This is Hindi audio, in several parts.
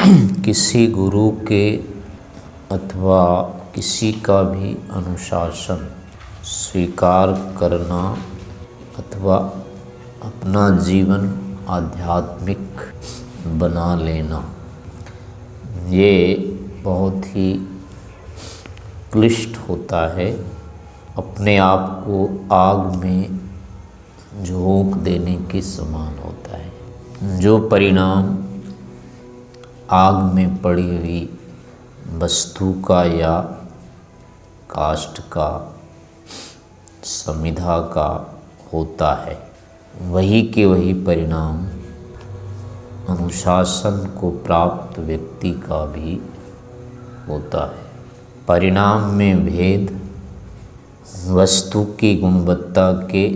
किसी गुरु के अथवा किसी का भी अनुशासन स्वीकार करना अथवा अपना जीवन आध्यात्मिक बना लेना, ये बहुत ही क्लिष्ट होता है। अपने आप को आग में झोंक देने के समान होता है। जो परिणाम आग में पड़ी हुई वस्तु का या काष्ठ का, समिधा का होता है, वही के वही परिणाम अनुशासन को प्राप्त व्यक्ति का भी होता है। परिणाम में भेद वस्तु की गुणवत्ता के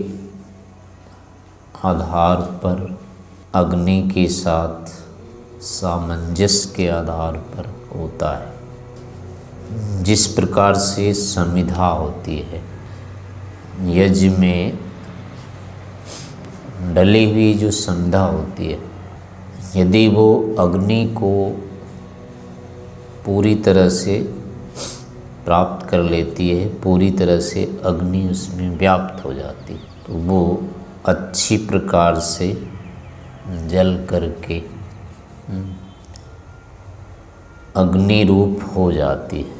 आधार पर, अग्नि के साथ सामंजस्य के आधार पर होता है। जिस प्रकार से समिधा होती है, यज्ञ में डली हुई जो समिधा होती है, यदि वो अग्नि को पूरी तरह से प्राप्त कर लेती है, पूरी तरह से अग्नि उसमें व्याप्त हो जाती है, तो वो अच्छी प्रकार से जल करके अग्नि रूप हो जाती है।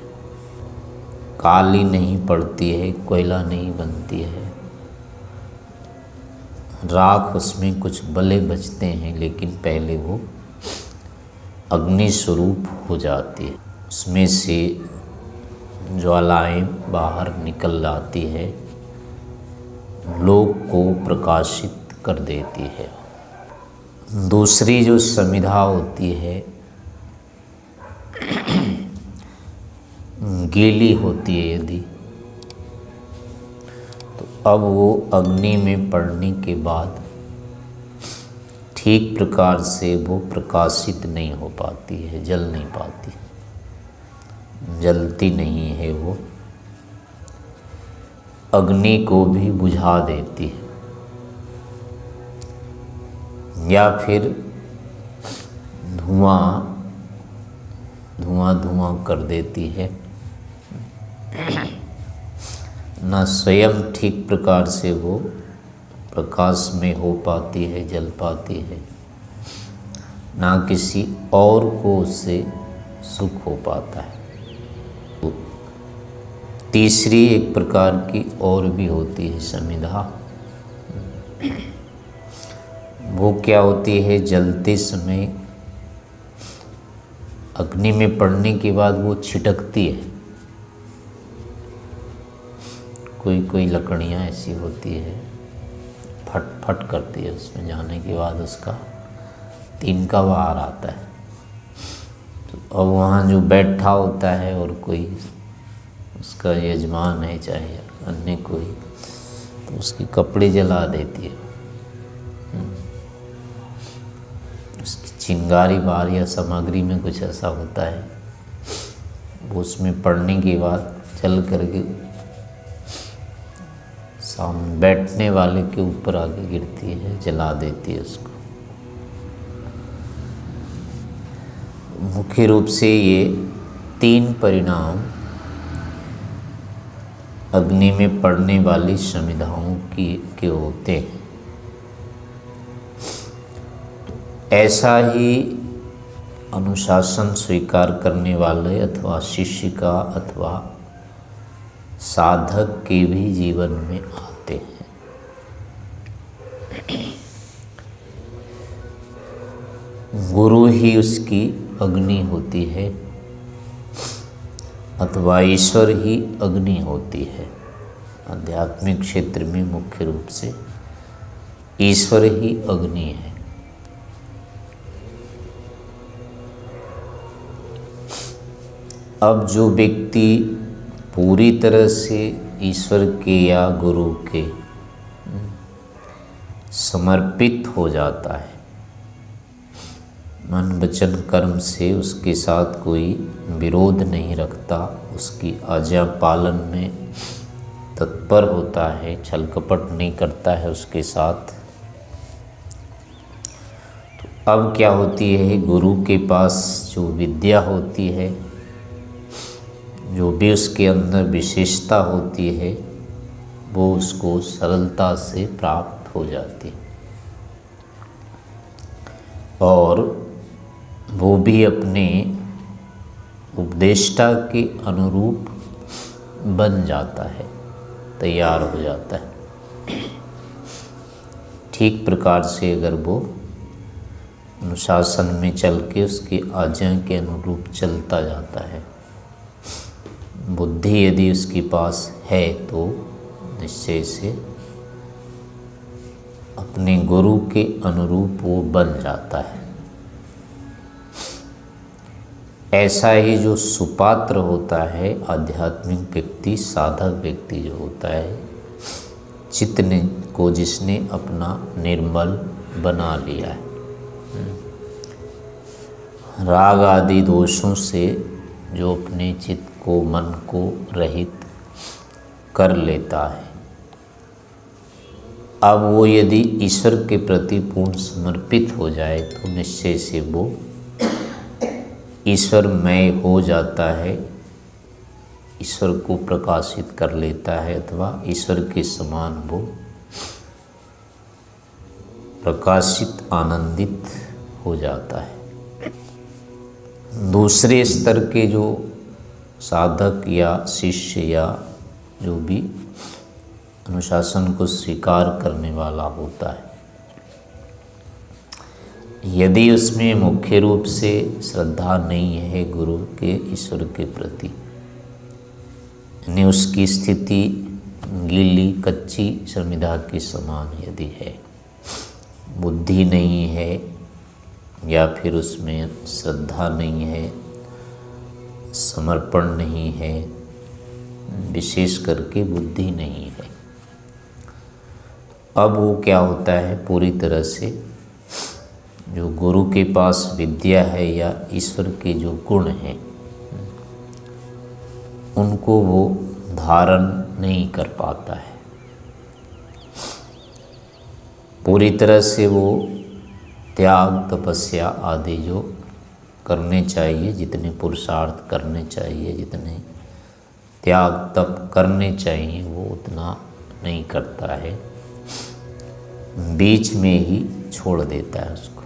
काली नहीं पड़ती है, कोयला नहीं बनती है, राख उसमें कुछ बले बचते हैं, लेकिन पहले वो अग्नि स्वरूप हो जाती है। उसमें से ज्वालाएं बाहर निकल आती है, लोक को प्रकाशित कर देती है। दूसरी जो समिधा होती है गीली होती है यदि, तो अब वो अग्नि में पड़ने के बाद ठीक प्रकार से वो प्रकाशित नहीं हो पाती है, जल नहीं पाती, जलती नहीं है, वो अग्नि को भी बुझा देती है या फिर धुआं कर देती है। ना स्वयं ठीक प्रकार से वो प्रकाश में हो पाती है, जल पाती है, ना किसी और को उससे सुख हो पाता है। तो तीसरी एक प्रकार की और भी होती है समिधा। वो क्या होती है, जलते समय अग्नि में पड़ने के बाद वो छिटकती है। कोई लकड़ियाँ ऐसी होती है, फट फट करती है, उसमें जाने के बाद उसका तिनका बाहर आता है। तो अब वहाँ जो बैठा होता है और कोई उसका यजमान है चाहे अन्य कोई, तो उसके कपड़े जला देती है। उसकी चिंगारी बार या सामग्री में कुछ ऐसा होता है, वो उसमें पड़ने के बाद चल करके सामने बैठने वाले के ऊपर आके गिरती है, जला देती है उसको। मुख्य रूप से ये तीन परिणाम अग्नि में पड़ने वाली समिधाओं के होते हैं। ऐसा ही अनुशासन स्वीकार करने वाले अथवा शिष्य का अथवा साधक के भी जीवन में आते हैं। गुरु ही उसकी अग्नि होती है अथवा ईश्वर ही अग्नि होती है। आध्यात्मिक क्षेत्र में मुख्य रूप से ईश्वर ही अग्नि है। अब जो व्यक्ति पूरी तरह से ईश्वर के या गुरु के समर्पित हो जाता है, मन वचन कर्म से उसके साथ कोई विरोध नहीं रखता, उसकी आज्ञा पालन में तत्पर होता है, छल कपट नहीं करता है उसके साथ, तो अब क्या होती है, गुरु के पास जो विद्या होती है, जो भी उसके अंदर विशेषता होती है, वो उसको सरलता से प्राप्त हो जाती है और वो भी अपने उपदेष्टा के अनुरूप बन जाता है, तैयार हो जाता है। ठीक प्रकार से अगर वो अनुशासन में चल के उसकी आज्ञा के अनुरूप चलता जाता है, बुद्धि यदि उसके पास है तो निश्चय से अपने गुरु के अनुरूप वो बन जाता है। ऐसा ही जो सुपात्र होता है, आध्यात्मिक व्यक्ति, साधक व्यक्ति जो होता है, चित्त को जिसने अपना निर्मल बना लिया है, राग आदि दोषों से जो अपने चित्त को, मन को रहित कर लेता है, अब वो यदि ईश्वर के प्रति पूर्ण समर्पित हो जाए तो निश्चय से वो ईश्वरमय हो जाता है, ईश्वर को प्रकाशित कर लेता है अथवा ईश्वर के समान वो प्रकाशित, आनंदित हो जाता है। दूसरे स्तर के जो साधक या शिष्य या जो भी अनुशासन को स्वीकार करने वाला होता है, यदि उसमें मुख्य रूप से श्रद्धा नहीं है गुरु के, ईश्वर के प्रति, यानी उसकी स्थिति गीली कच्ची समिधा के समान यदि है, बुद्धि नहीं है या फिर उसमें श्रद्धा नहीं है, समर्पण नहीं है, विशेष करके बुद्धि नहीं है, अब वो क्या होता है, पूरी तरह से जो गुरु के पास विद्या है या ईश्वर के जो गुण हैं उनको वो धारण नहीं कर पाता है। पूरी तरह से वो त्याग, तपस्या आदि जो करने चाहिए, जितने पुरुषार्थ करने चाहिए, जितने त्याग तप करने चाहिए, वो उतना नहीं करता है, बीच में ही छोड़ देता है, उसको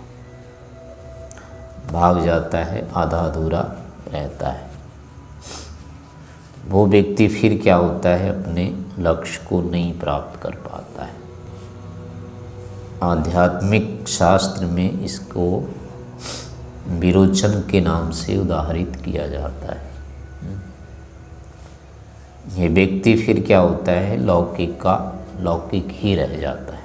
भाग जाता है, आधा अधूरा रहता है। वो व्यक्ति फिर क्या होता है, अपने लक्ष्य को नहीं प्राप्त कर पाता है। आध्यात्मिक शास्त्र में इसको विरोचन के नाम से उदाहरित किया जाता है। ये व्यक्ति फिर क्या होता है, लौकिक का लौकिक ही रह जाता है।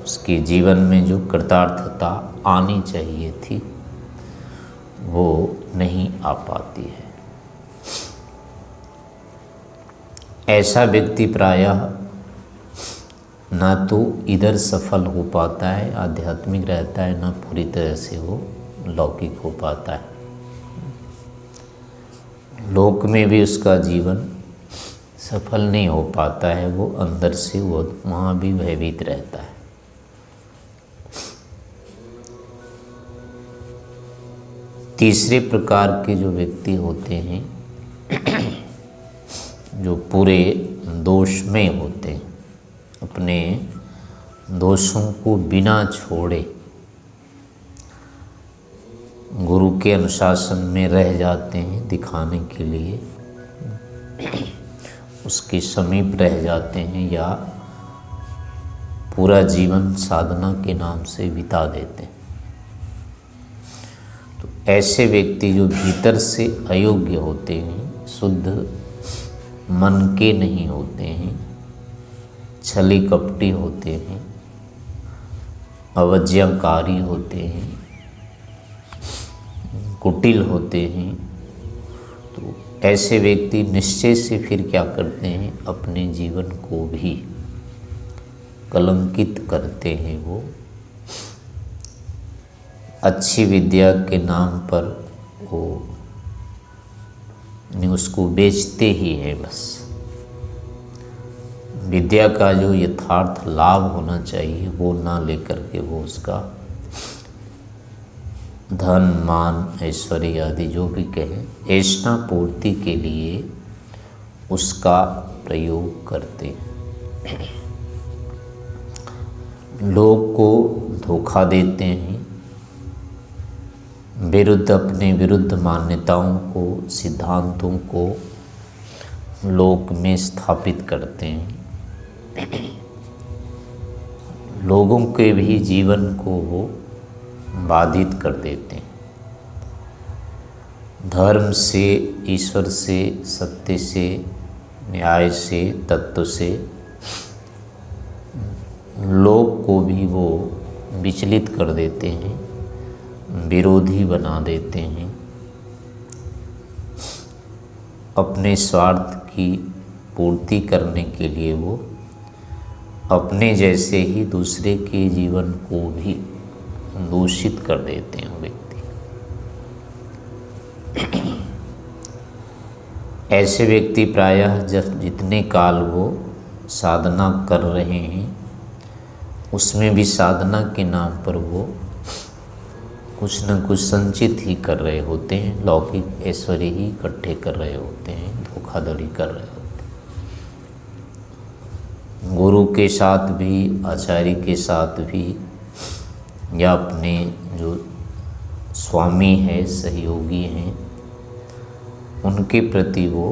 उसके जीवन में जो कृतार्थता आनी चाहिए थी वो नहीं आ पाती है। ऐसा व्यक्ति प्रायः ना तो इधर सफल हो पाता है, आध्यात्मिक रहता है, ना पूरी तरह से वो लौकिक हो पाता है। लोक में भी उसका जीवन सफल नहीं हो पाता है, वो अंदर से वो वहाँ भी भयभीत रहता है। तीसरे प्रकार के जो व्यक्ति होते हैं जो पूरे दोषमय होते हैं, अपने दोषों को बिना छोड़े गुरु के अनुशासन में रह जाते हैं, दिखाने के लिए उसके समीप रह जाते हैं या पूरा जीवन साधना के नाम से बिता देते हैं। तो ऐसे व्यक्ति जो भीतर से अयोग्य होते हैं, शुद्ध मन के नहीं होते हैं, छली कपटी होते हैं, अवज्ञाकारी होते हैं, कुटिल होते हैं, तो ऐसे व्यक्ति निश्चय से फिर क्या करते हैं, अपने जीवन को भी कलंकित करते हैं। वो अच्छी विद्या के नाम पर वो उसको बेचते ही है, बस विद्या का जो यथार्थ लाभ होना चाहिए वो ना लेकर के वो उसका धन मान ऐश्वर्य आदि जो भी कहें ऐष्णा पूर्ति के लिए उसका प्रयोग करते हैं। लोग को धोखा देते हैं, अपने विरुद्ध मान्यताओं को सिद्धांतों को लोक में स्थापित करते हैं। लोगों के भी जीवन को वो बाधित कर देते हैं। धर्म से, ईश्वर से, सत्य से, न्याय से, तत्व से लोग को भी वो विचलित कर देते हैं, विरोधी बना देते हैं। अपने स्वार्थ की पूर्ति करने के लिए वो अपने जैसे ही दूसरे के जीवन को भी दूषित कर देते हैं व्यक्ति। ऐसे व्यक्ति प्रायः जब जितने काल वो साधना कर रहे हैं उसमें भी साधना के नाम पर वो कुछ न कुछ संचित ही कर रहे होते हैं, लौकिक ऐश्वर्य ही इकट्ठे कर रहे होते हैं, धोखाधड़ी कर रहे होते हैं। गुरु के साथ भी, आचार्य के साथ भी, या अपने जो स्वामी है, सहयोगी हैं, उनके प्रति वो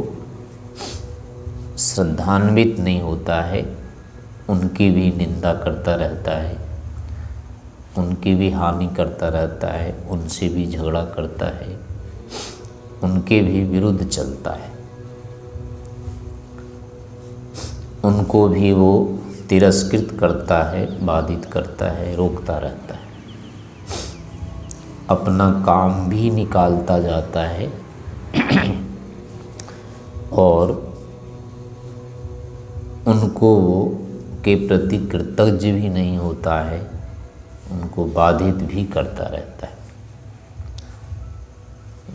श्रद्धान्वित नहीं होता है, उनकी भी निंदा करता रहता है, उनकी भी हानि करता रहता है, उनसे भी झगड़ा करता है, उनके भी विरुद्ध चलता है, उनको भी वो तिरस्कृत करता है, बाधित करता है, रोकता रहता है, अपना काम भी निकालता जाता है और उनको वो के प्रति कृतज्ञ भी नहीं होता है, उनको बाधित भी करता रहता है।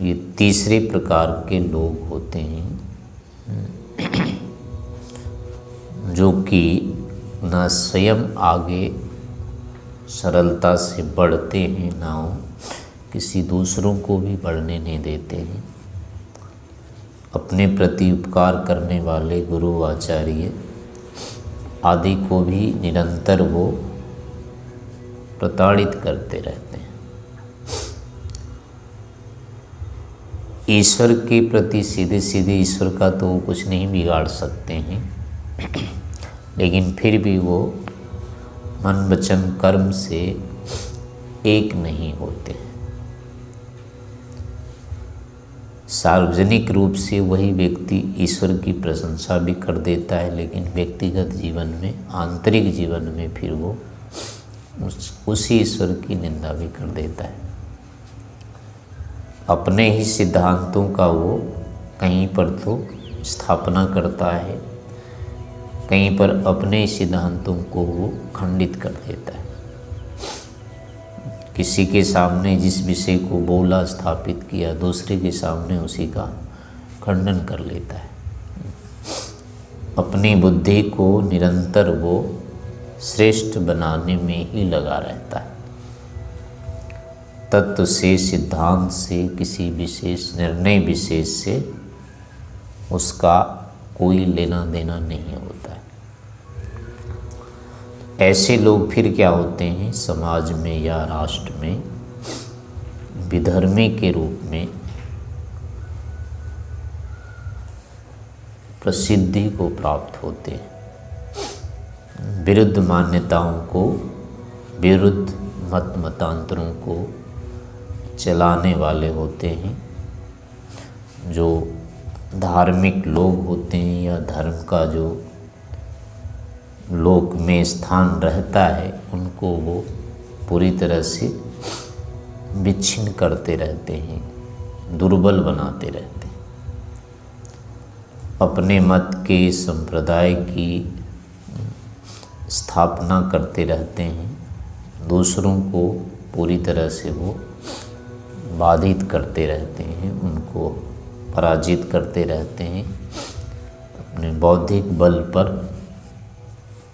ये तीसरे प्रकार के लोग होते हैं जो कि न स्वयं आगे सरलता से बढ़ते हैं, ना किसी दूसरों को भी बढ़ने नहीं देते हैं। अपने प्रति उपकार करने वाले गुरु आचार्य आदि को भी निरंतर वो प्रताड़ित करते रहते हैं। ईश्वर के प्रति सीधे सीधे ईश्वर का तो कुछ नहीं बिगाड़ सकते हैं, लेकिन फिर भी वो मन वचन कर्म से एक नहीं होते। सार्वजनिक रूप से वही व्यक्ति ईश्वर की प्रशंसा भी कर देता है, लेकिन व्यक्तिगत जीवन में, आंतरिक जीवन में फिर वो उसी ईश्वर की निंदा भी कर देता है। अपने ही सिद्धांतों का वो कहीं पर तो स्थापना करता है, कहीं पर अपने ही सिद्धांतों को वो खंडित कर देता है। किसी के सामने जिस विषय को बोला, स्थापित किया, दूसरे के सामने उसी का खंडन कर लेता है। अपनी बुद्धि को निरंतर वो श्रेष्ठ बनाने में ही लगा रहता है। तत्व से, सिद्धांत से, किसी विशेष निर्णय विशेष से उसका कोई लेना देना नहीं होता है। ऐसे लोग फिर क्या होते हैं, समाज में या राष्ट्र में विधर्मी के रूप में प्रसिद्धि को प्राप्त होते हैं। विरुद्ध मान्यताओं को, विरुद्ध मतांतरों को चलाने वाले होते हैं। जो धार्मिक लोग होते हैं या धर्म का जो लोक में स्थान रहता है, उनको वो पूरी तरह से विच्छिन्न करते रहते हैं, दुर्बल बनाते रहते हैं। अपने मत के, संप्रदाय की स्थापना करते रहते हैं, दूसरों को पूरी तरह से वो बाधित करते रहते हैं, उनको पराजित करते रहते हैं। अपने बौद्धिक बल पर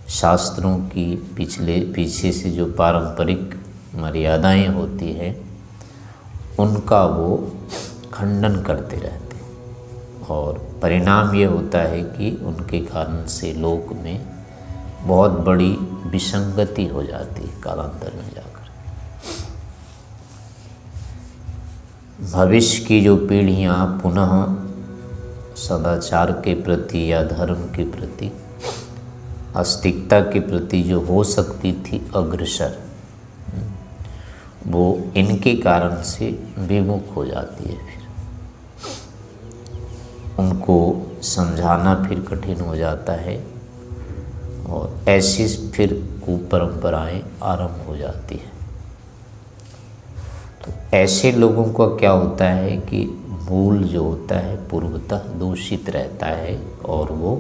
शास्त्रों की पीछे से जो पारंपरिक मर्यादाएं होती हैं उनका वो खंडन करते रहते हैं, और परिणाम ये होता है कि उनके कारण से लोक में बहुत बड़ी विसंगति हो जाती है कालांतर में जाकर। भविष्य की जो पीढ़ियाँ पुनः सदाचार के प्रति या धर्म के प्रति, आस्तिकता के प्रति जो हो सकती थी अग्रसर, वो इनके कारण से विमुख हो जाती है। फिर उनको समझाना फिर कठिन हो जाता है और ऐसी फिर कुपरंपराएं आरंभ हो जाती है। तो ऐसे लोगों का क्या होता है कि मूल जो होता है पूर्वतः दूषित रहता है, और वो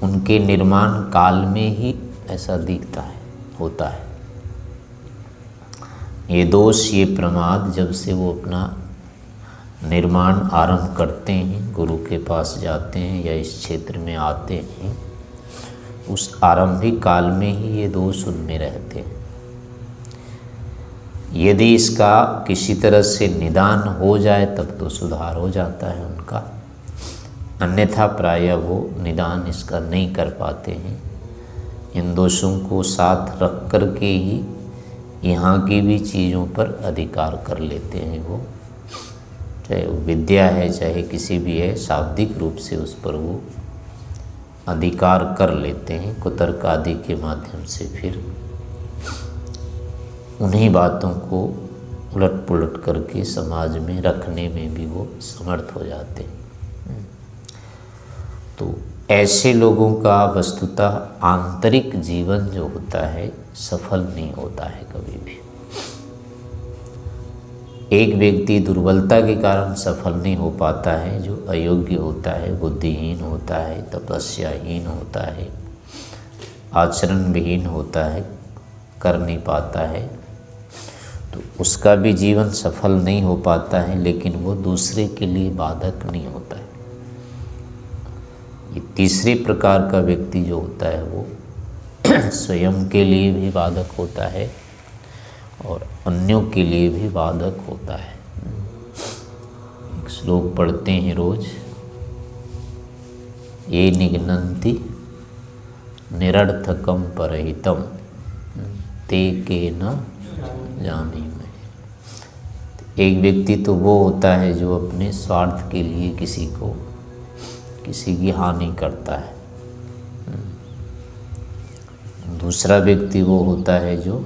उनके निर्माण काल में ही ऐसा दिखता है, होता है। ये दोष, ये प्रमाद जब से वो अपना निर्माण आरंभ करते हैं, गुरु के पास जाते हैं या इस क्षेत्र में आते हैं, उस आरंभिक काल में ही ये दोष उनमें रहते हैं। यदि इसका किसी तरह से निदान हो जाए तब तो सुधार हो जाता है उनका, अन्यथा प्रायः वो निदान इसका नहीं कर पाते हैं। इन दोषों को साथ रख कर के ही यहाँ की भी चीज़ों पर अधिकार कर लेते हैं वो, चाहे वो विद्या है चाहे किसी भी है, शाब्दिक रूप से उस पर वो अधिकार कर लेते हैं। कुतर्क आदि के माध्यम से फिर उन्हीं बातों को उलट पुलट करके समाज में रखने में भी वो समर्थ हो जाते हैं। तो ऐसे लोगों का वस्तुतः आंतरिक जीवन जो होता है सफल नहीं होता है कभी भी। एक व्यक्ति दुर्बलता के कारण सफल नहीं हो पाता है, जो अयोग्य होता है, बुद्धिहीन होता है, तपस्याहीन होता है, आचरण विहीन होता है, कर नहीं पाता है, तो उसका भी जीवन सफल नहीं हो पाता है, लेकिन वो दूसरे के लिए बाधक नहीं होता है। ये तीसरे प्रकार का व्यक्ति जो होता है वो स्वयं के लिए भी बाधक होता है और अन्यों के लिए भी बाधक होता है। एक श्लोक पढ़ते हैं रोज, ये निघ्नन्ति निरर्थकम परहितम ते के न जाने में। एक व्यक्ति तो वो होता है जो अपने स्वार्थ के लिए किसी की हानि करता है। दूसरा व्यक्ति वो होता है जो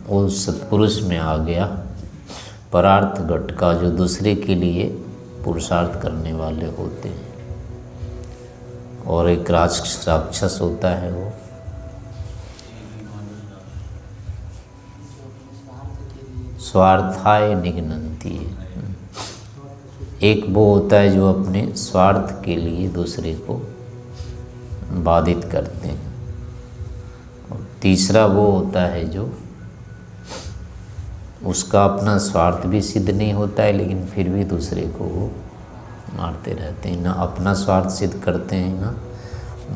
वो सत्पुरुष में आ गया, परार्थ घट का, जो दूसरे के लिए पुरुषार्थ करने वाले होते हैं। और एक राक्षस होता है वो स्वार्थाय निघ्नन्ति। एक वो होता है जो अपने स्वार्थ के लिए दूसरे को बाधित करते हैं, और तीसरा वो होता है जो उसका अपना स्वार्थ भी सिद्ध नहीं होता है, लेकिन फिर भी दूसरे को वो मारते रहते हैं। ना अपना स्वार्थ सिद्ध करते हैं, ना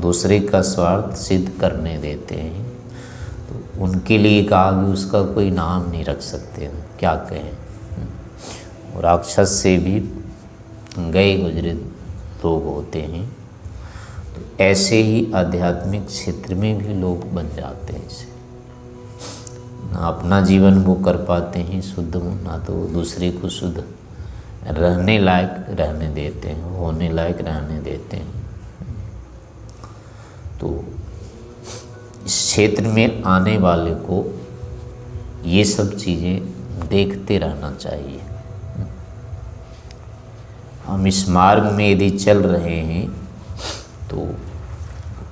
दूसरे का स्वार्थ सिद्ध करने देते हैं। तो उनके लिए कहा कि उसका कोई नाम नहीं रख सकते, क्या कहें। और राक्षस से भी गए गुजरे लोग होते हैं। तो ऐसे ही आध्यात्मिक क्षेत्र में भी लोग बन जाते हैं। इसे ना अपना जीवन वो कर पाते हैं शुद्ध, ना तो दूसरे को शुद्ध रहने लायक रहने देते हैं, होने लायक रहने देते हैं। तो इस क्षेत्र में आने वाले को ये सब चीज़ें देखते रहना चाहिए। हम इस मार्ग में यदि चल रहे हैं तो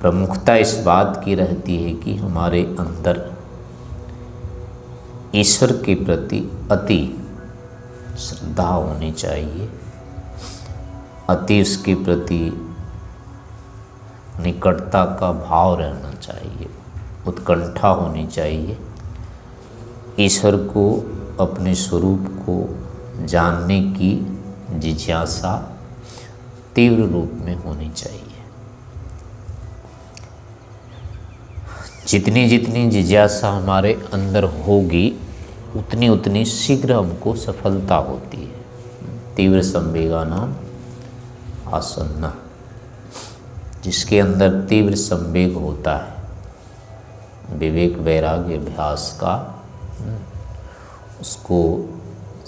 प्रमुखता इस बात की रहती है कि हमारे अंदर ईश्वर के प्रति अति श्रद्धा होनी चाहिए, अति उसके प्रति निकटता का भाव रहना चाहिए, उत्कंठा होनी चाहिए। ईश्वर को, अपने स्वरूप को जानने की जिज्ञासा तीव्र रूप में होनी चाहिए। जितनी जितनी जिज्ञासा हमारे अंदर होगी उतनी उतनी शीघ्र हमको सफलता होती है। तीव्र संवेगानाम आसन्ना, जिसके अंदर तीव्र संवेग होता है विवेक वैराग्य अभ्यास का, उसको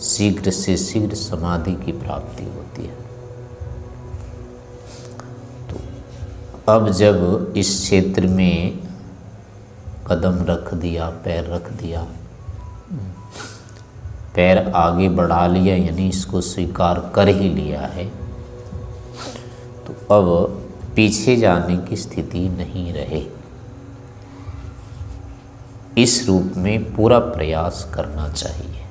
शीघ्र से शीघ्र समाधि की प्राप्ति होती है। तो अब जब इस क्षेत्र में कदम रख दिया, पैर रख दिया, पैर आगे बढ़ा लिया, यानी इसको स्वीकार कर ही लिया है, तो अब पीछे जाने की स्थिति नहीं रहे। इस रूप में पूरा प्रयास करना चाहिए।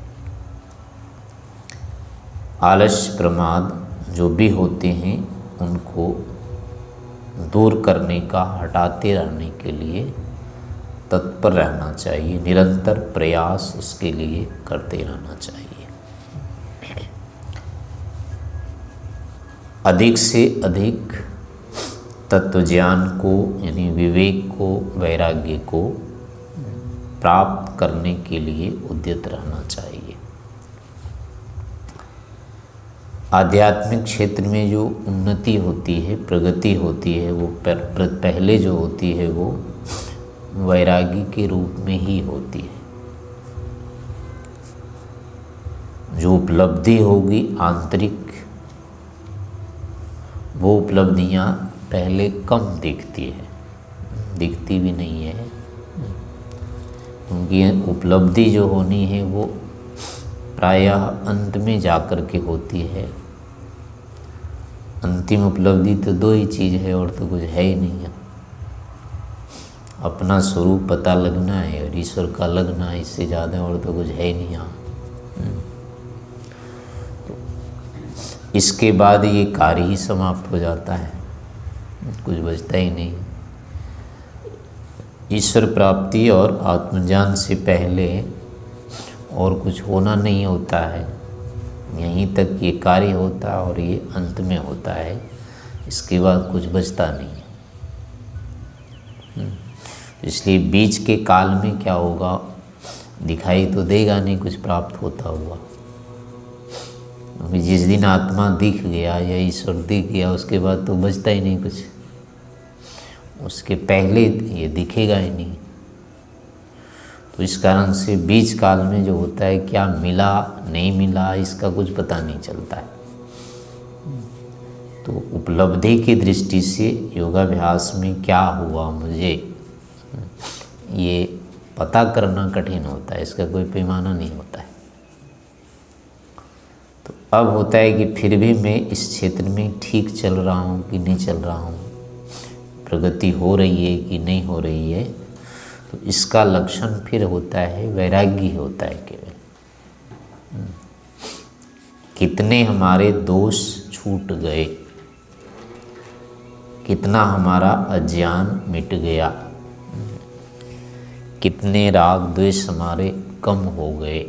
आलस्य प्रमाद जो भी होते हैं उनको दूर करने का, हटाते रहने के लिए तत्पर रहना चाहिए। निरंतर प्रयास उसके लिए करते रहना चाहिए। अधिक से अधिक तत्व ज्ञान को, यानी विवेक को, वैराग्य को प्राप्त करने के लिए उद्यत रहना चाहिए। आध्यात्मिक क्षेत्र में जो उन्नति होती है, प्रगति होती है, वो पहले जो होती है वो वैरागी के रूप में ही होती है। जो उपलब्धि होगी आंतरिक, वो उपलब्धियां पहले कम दिखती है, दिखती भी नहीं है, क्योंकि उपलब्धि जो होनी है वो प्रायः अंत में जाकर के होती है। अंतिम उपलब्धि तो दो ही चीज़ है और तो कुछ है ही नहीं है। अपना स्वरूप पता लगना है और ईश्वर का लगना है, इससे ज़्यादा और तो कुछ है ही नहीं यहाँ। तो इसके बाद ये कार्य ही समाप्त हो जाता है, कुछ बचता ही नहीं। ईश्वर प्राप्ति और आत्मज्ञान से पहले और कुछ होना नहीं होता है, यहीं तक ये कार्य होता है और ये अंत में होता है। इसके बाद कुछ बचता नहीं है। इसलिए बीच के काल में क्या होगा, दिखाई तो देगा नहीं कुछ प्राप्त होता हुआ। अभी जिस दिन आत्मा दिख गया या ईश्वर दिख गया, उसके बाद तो बचता ही नहीं कुछ। उसके पहले ये दिखेगा ही नहीं। तो इस कारण से बीच काल में जो होता है, क्या मिला नहीं मिला इसका कुछ पता नहीं चलता है। तो उपलब्धि की दृष्टि से योगाभ्यास में क्या हुआ मुझे, ये पता करना कठिन होता है, इसका कोई पैमाना नहीं होता है। तो अब होता है कि फिर भी मैं इस क्षेत्र में ठीक चल रहा हूँ कि नहीं चल रहा हूँ, प्रगति हो रही है कि नहीं हो रही है। तो इसका लक्षण फिर होता है वैराग्य होता है केवल। कितने हमारे दोष छूट गए, कितना हमारा अज्ञान मिट गया, कितने राग द्वेष हमारे कम हो गए,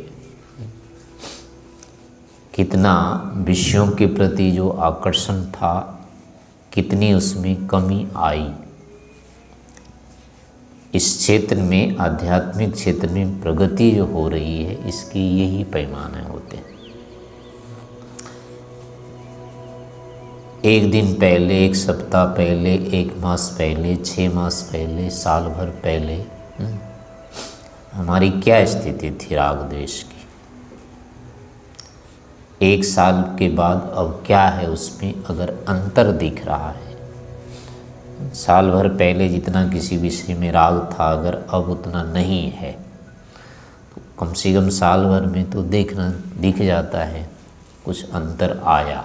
कितना विषयों के प्रति जो आकर्षण था कितनी उसमें कमी आई। इस क्षेत्र में, आध्यात्मिक क्षेत्र में प्रगति जो हो रही है, इसके यही पैमाने होते हैं। एक दिन पहले, एक सप्ताह पहले, एक मास पहले, 6 मास पहले, साल भर पहले हमारी क्या स्थिति थी राग द्वेष की। एक साल के बाद अब क्या है उसमें अगर अंतर दिख रहा है, साल भर पहले जितना किसी विषय में राग था अगर अब उतना नहीं है, तो कम से कम साल भर में तो दिख जाता है कुछ अंतर आया।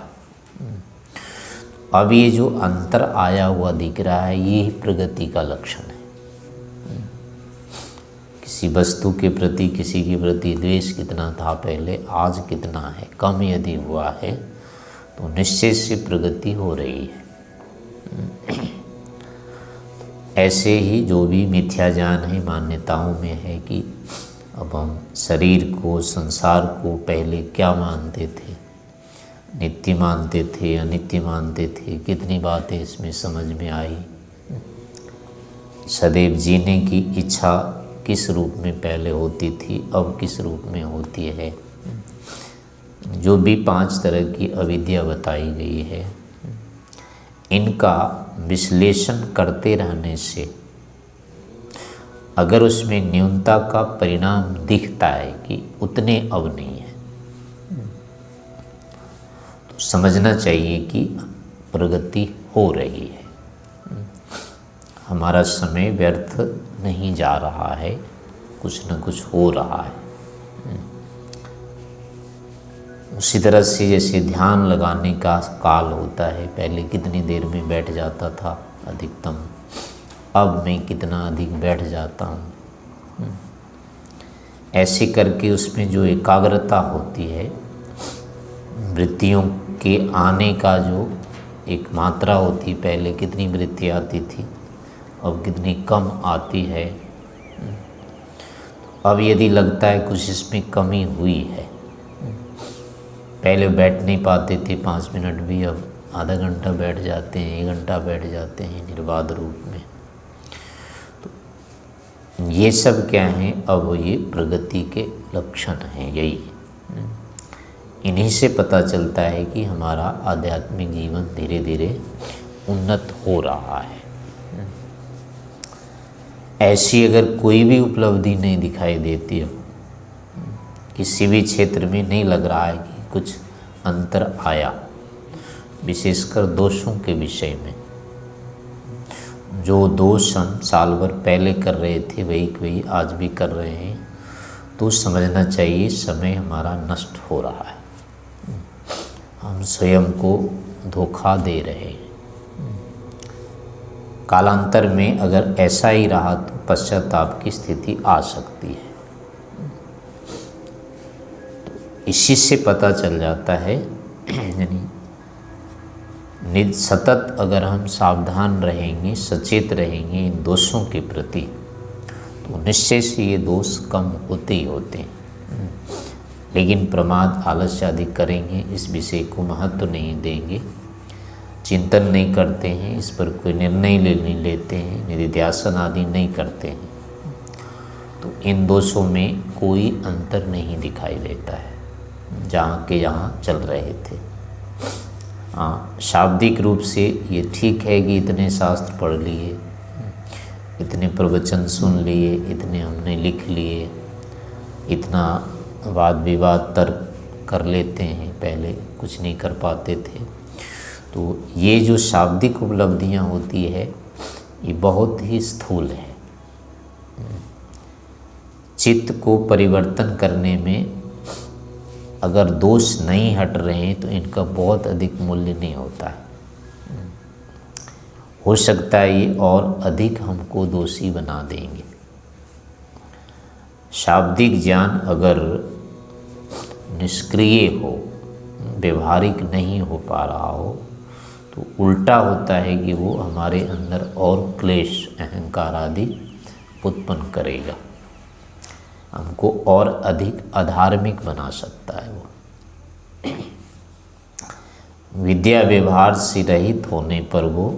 अब ये जो अंतर आया हुआ दिख रहा है, ये ही प्रगति का लक्षण है। किसी वस्तु के प्रति, किसी के प्रति द्वेष कितना था पहले, आज कितना है, कम यदि हुआ है तो निश्चय से प्रगति हो रही है। ऐसे ही जो भी मिथ्या ज्ञान है, मान्यताओं में है कि अब हम शरीर को, संसार को पहले क्या मानते थे? नित्य मानते थे, अनित्य मानते थे। कितनी बातें इसमें समझ में आई। सदैव जीने की इच्छा किस रूप में पहले होती थी, अब किस रूप में होती है। जो भी 5 तरह की अविद्या बताई गई है, इनका विश्लेषण करते रहने से अगर उसमें न्यूनता का परिणाम दिखता है कि उतने अब नहीं है, तो समझना चाहिए कि प्रगति हो रही है, हमारा समय व्यर्थ नहीं जा रहा है, कुछ न कुछ हो रहा है। उसी तरह से जैसे ध्यान लगाने का काल होता है, पहले कितनी देर में बैठ जाता था अधिकतम, अब मैं कितना अधिक बैठ जाता हूँ। ऐसे करके उसमें जो एकाग्रता होती है, वृत्तियों के आने का जो एक मात्रा होती, पहले कितनी वृत्ति आती थी, अब कितनी कम आती है। अब यदि लगता है कुछ इसमें कमी हुई है, पहले बैठ नहीं पाते थे 5 मिनट भी, अब आधा घंटा बैठ जाते हैं, 1 घंटा बैठ जाते हैं निर्बाध रूप में। तो ये सब क्या हैं? अब ये प्रगति के लक्षण हैं। यही इन्हीं से पता चलता है कि हमारा आध्यात्मिक जीवन धीरे धीरे उन्नत हो रहा है। ऐसी अगर कोई भी उपलब्धि नहीं दिखाई देती हो, किसी भी क्षेत्र में नहीं लग रहा है कि कुछ अंतर आया, विशेषकर दोषों के विषय में, जो दोष हम साल भर पहले कर रहे थे वही आज भी कर रहे हैं, तो समझना चाहिए समय हमारा नष्ट हो रहा है, हम स्वयं को धोखा दे रहे हैं। कालांतर में अगर ऐसा ही रहा तो पश्चाताप की स्थिति आ सकती है। इसी से पता चल जाता है, यानी सतत अगर हम सावधान रहेंगे, सचेत रहेंगे इन दोषों के प्रति, तो निश्चय से ये दोष कम होते ही होते हैं। लेकिन प्रमाद, आलस्य आदि करेंगे, इस विषय को महत्व नहीं देंगे, चिंतन नहीं करते हैं, इस पर कोई निर्णय नहीं लेते हैं, निधिध्यासन आदि नहीं करते हैं, तो इन दोषों में कोई अंतर नहीं दिखाई देता है, जहाँ के यहाँ चल रहे थे। हाँ, शाब्दिक रूप से ये ठीक है कि इतने शास्त्र पढ़ लिए, इतने प्रवचन सुन लिए, इतने हमने लिख लिए, इतना वाद विवाद तर्क कर लेते हैं, पहले कुछ नहीं कर पाते थे। तो ये जो शाब्दिक उपलब्धियाँ होती है, ये बहुत ही स्थूल है। चित्त को परिवर्तन करने में अगर दोष नहीं हट रहे हैं तो इनका बहुत अधिक मूल्य नहीं होता है। हो सकता है ये और अधिक हमको दोषी बना देंगे। शाब्दिक ज्ञान अगर निष्क्रिय हो, व्यवहारिक नहीं हो पा रहा हो, तो उल्टा होता है कि वो हमारे अंदर और क्लेश, अहंकार आदि उत्पन्न करेगा, हमको और अधिक अधार्मिक बना सकता है। वो विद्या व्यवहार से रहित होने पर वो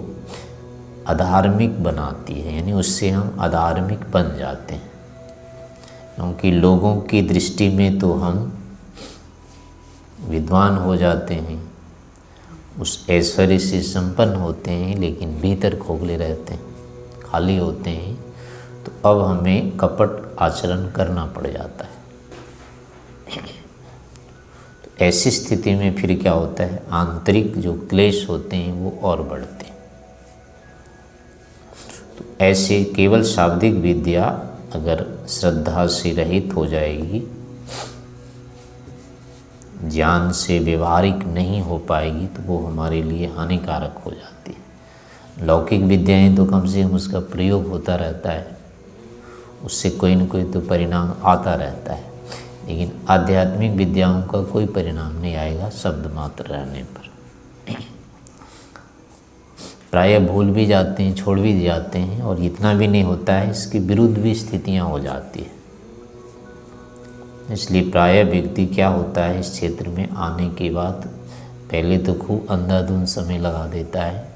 अधार्मिक बनाती है, यानी उससे हम अधार्मिक बन जाते हैं, क्योंकि लोगों की दृष्टि में तो हम विद्वान हो जाते हैं, उस ऐश्वर्य से संपन्न होते हैं, लेकिन भीतर खोखले रहते हैं, खाली होते हैं। तो अब हमें कपट आचरण करना पड़ जाता है। तो ऐसी स्थिति में फिर क्या होता है, आंतरिक जो क्लेश होते हैं वो और बढ़ते हैं। तो ऐसे केवल शाब्दिक विद्या अगर श्रद्धा से रहित हो जाएगी, ज्ञान से व्यवहारिक नहीं हो पाएगी, तो वो हमारे लिए हानिकारक हो जाती है। लौकिक विद्याएं तो कम से कम उसका प्रयोग होता रहता है, उससे कोई न कोई तो परिणाम आता रहता है, लेकिन आध्यात्मिक विद्याओं का कोई परिणाम नहीं आएगा शब्द मात्र रहने पर। प्रायः भूल भी जाते हैं, छोड़ भी जाते हैं, और इतना भी नहीं होता है, इसके विरुद्ध भी स्थितियाँ हो जाती है। इसलिए प्रायः व्यक्ति क्या होता है, इस क्षेत्र में आने के बाद पहले तो खूब अंधाधुंध समय लगा देता है,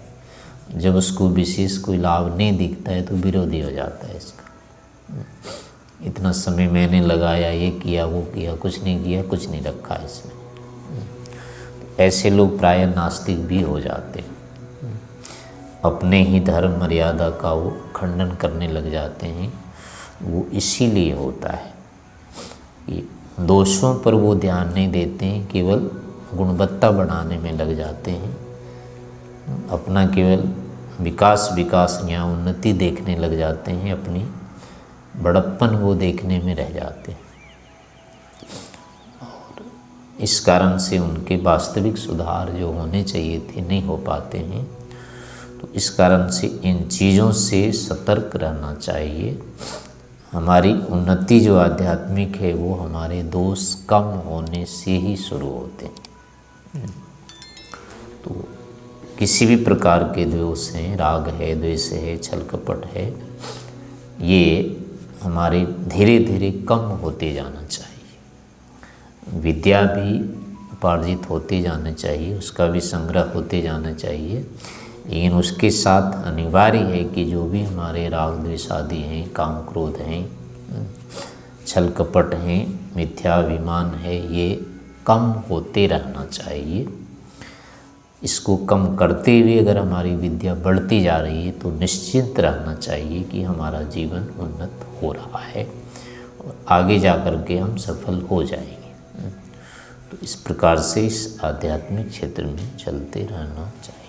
जब उसको विशेष कोई लाभ नहीं दिखता है तो विरोधी हो जाता है इसका। इतना समय मैंने लगाया, ये किया वो किया, कुछ नहीं किया, कुछ नहीं रखा इसमें। ऐसे लोग प्रायः नास्तिक भी हो जाते हैं, अपने ही धर्म मर्यादा का वो खंडन करने लग जाते हैं। वो इसीलिए होता है कि दोषों पर वो ध्यान नहीं देते हैं, केवल गुणवत्ता बढ़ाने में लग जाते हैं, अपना केवल विकास या उन्नति देखने लग जाते हैं, अपनी बड़प्पन वो देखने में रह जाते हैं। और इस कारण से उनके वास्तविक सुधार जो होने चाहिए थे नहीं हो पाते हैं। तो इस कारण से इन चीज़ों से सतर्क रहना चाहिए। हमारी उन्नति जो आध्यात्मिक है वो हमारे दोष कम होने से ही शुरू होते हैं। तो किसी भी प्रकार के दोष हैं, राग है, द्वेष है, छल कपट है, ये हमारे धीरे धीरे कम होते जाना चाहिए। विद्या भी उपार्जित होते जाना चाहिए, उसका भी संग्रह होते जाना चाहिए, लेकिन उसके साथ अनिवार्य है कि जो भी हमारे राग द्वेष आदि हैं, काम क्रोध हैं, छल कपट हैं, मिथ्याभिमान है, ये कम होते रहना चाहिए। इसको कम करते हुए अगर हमारी विद्या बढ़ती जा रही है तो निश्चिंत रहना चाहिए कि हमारा जीवन उन्नत हो रहा है और आगे जा कर के हम सफल हो जाएंगे। तो इस प्रकार से इस आध्यात्मिक क्षेत्र में चलते रहना चाहिए।